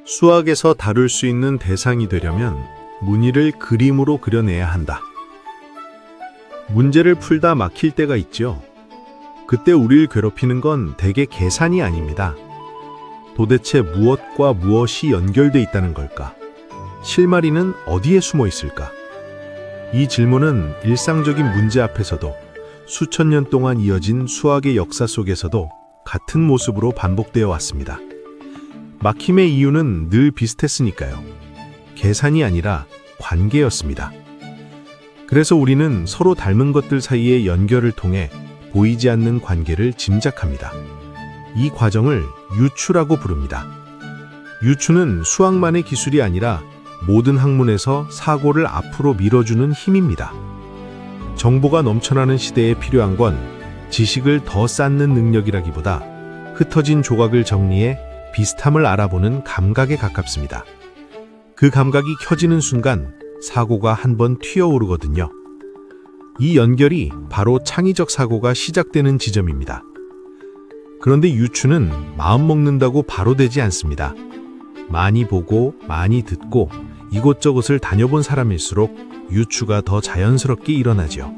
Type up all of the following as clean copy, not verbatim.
수학에서 다룰 수 있는 대상이 되려면 문의를 그림으로 그려내야 한다. 문제를 풀다 막힐 때가 있죠. 그때 우리를 괴롭히는 건 대개 계산이 아닙니다. 도대체 무엇과 무엇이 연결돼 있다는 걸까? 실마리는 어디에 숨어 있을까? 이 질문은 일상적인 문제 앞에서도 수천 년 동안 이어진 수학의 역사 속에서도 같은 모습으로 반복되어 왔습니다. 막힘의 이유는 늘 비슷했으니까요. 계산이 아니라 관계였습니다. 그래서 우리는 서로 닮은 것들 사이의 연결을 통해 보이지 않는 관계를 짐작합니다. 이 과정을 유추라고 부릅니다. 유추는 수학만의 기술이 아니라 모든 학문에서 사고를 앞으로 밀어주는 힘입니다. 정보가 넘쳐나는 시대에 필요한 건 지식을 더 쌓는 능력이라기보다 흩어진 조각을 정리해 비슷함을 알아보는 감각에 가깝습니다. 그 감각이 켜지는 순간 사고가 한번 튀어오르거든요. 이 연결이 바로 창의적 사고가 시작되는 지점입니다. 그런데 유추는 마음 먹는다고 바로 되지 않습니다. 많이 보고 많이 듣고 이곳저곳을 다녀본 사람일수록 유추가 더 자연스럽게 일어나죠.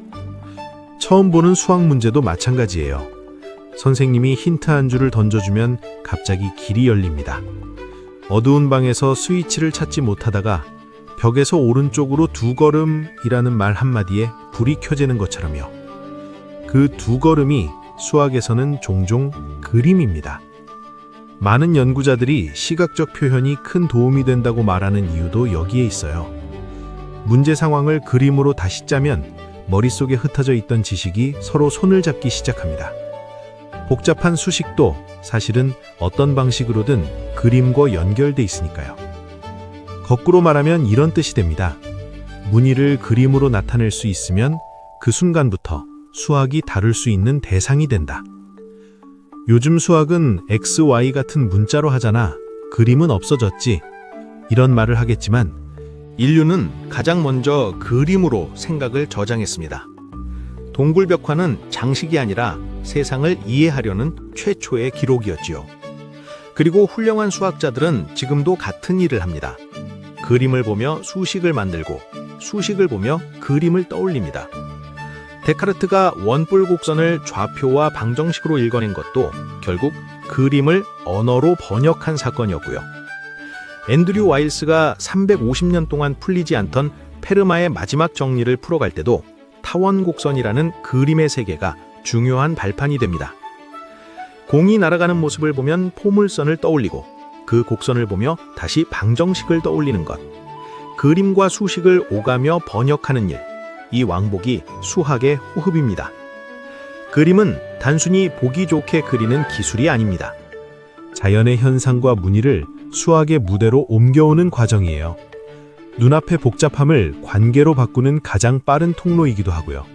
처음 보는 수학 문제도 마찬가지예요. 선생님이 힌트 한 줄을 던져주면 갑자기 길이 열립니다. 어두운 방에서 스위치를 찾지 못하다가 벽에서 오른쪽으로 2걸음이라는 말 한마디에 불이 켜지는 것처럼요. 그 2걸음이 수학에서는 종종 그림입니다. 많은 연구자들이 시각적 표현이 큰 도움이 된다고 말하는 이유도 여기에 있어요. 문제 상황을 그림으로 다시 짜면 머릿속에 흩어져 있던 지식이 서로 손을 잡기 시작합니다. 복잡한 수식도 사실은 어떤 방식으로든 그림과 연결돼 있으니까요. 거꾸로 말하면 이런 뜻이 됩니다. 문의를 그림으로 나타낼 수 있으면 그 순간부터 수학이 다룰 수 있는 대상이 된다. 요즘 수학은 X, Y 같은 문자로 하잖아. 그림은 없어졌지. 이런 말을 하겠지만 인류는 가장 먼저 그림으로 생각을 저장했습니다. 동굴벽화는 장식이 아니라 세상을 이해하려는 최초의 기록이었지요. 그리고 훌륭한 수학자들은 지금도 같은 일을 합니다. 그림을 보며 수식을 만들고 수식을 보며 그림을 떠올립니다. 데카르트가 원뿔 곡선을 좌표와 방정식으로 읽어낸 것도 결국 그림을 언어로 번역한 사건이었고요. 앤드류 와일스가 350년 동안 풀리지 않던 페르마의 마지막 정리를 풀어갈 때도 타원곡선이라는 그림의 세계가 중요한 발판이 됩니다. 공이 날아가는 모습을 보면 포물선을 떠올리고 그 곡선을 보며 다시 방정식을 떠올리는 것. 그림과 수식을 오가며 번역하는 일. 이 왕복이 수학의 호흡입니다. 그림은 단순히 보기 좋게 그리는 기술이 아닙니다. 자연의 현상과 무늬를 수학의 무대로 옮겨오는 과정이에요. 눈앞의 복잡함을 관계로 바꾸는 가장 빠른 통로이기도 하고요.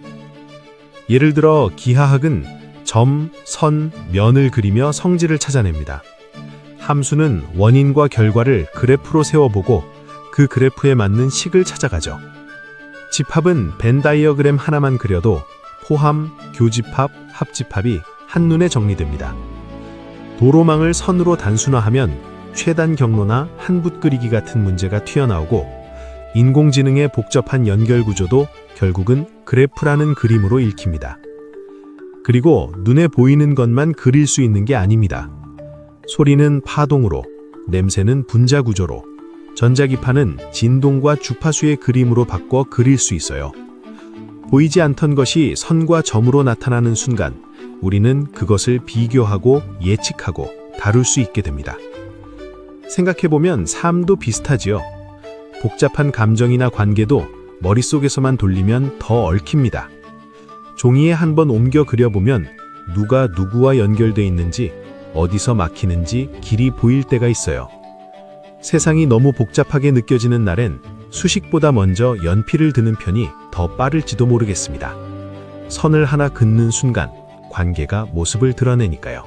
예를 들어 기하학은 점, 선, 면을 그리며 성질을 찾아냅니다. 함수는 원인과 결과를 그래프로 세워보고 그 그래프에 맞는 식을 찾아가죠. 집합은 벤 다이어그램 하나만 그려도 포함, 교집합, 합집합이 한눈에 정리됩니다. 도로망을 선으로 단순화하면 최단 경로나 한붓 그리기 같은 문제가 튀어나오고 인공지능의 복잡한 연결 구조도 결국은 그래프라는 그림으로 읽힙니다. 그리고 눈에 보이는 것만 그릴 수 있는 게 아닙니다. 소리는 파동으로, 냄새는 분자 구조로, 전자기파는 진동과 주파수의 그림으로 바꿔 그릴 수 있어요. 보이지 않던 것이 선과 점으로 나타나는 순간 우리는 그것을 비교하고 예측하고 다룰 수 있게 됩니다. 생각해보면 삶도 비슷하지요. 복잡한 감정이나 관계도 머릿속에서만 돌리면 더 얽힙니다. 종이에 한번 옮겨 그려보면 누가 누구와 연결돼 있는지, 어디서 막히는지 길이 보일 때가 있어요. 세상이 너무 복잡하게 느껴지는 날엔 수식보다 먼저 연필을 드는 편이 더 빠를지도 모르겠습니다. 선을 하나 긋는 순간 관계가 모습을 드러내니까요.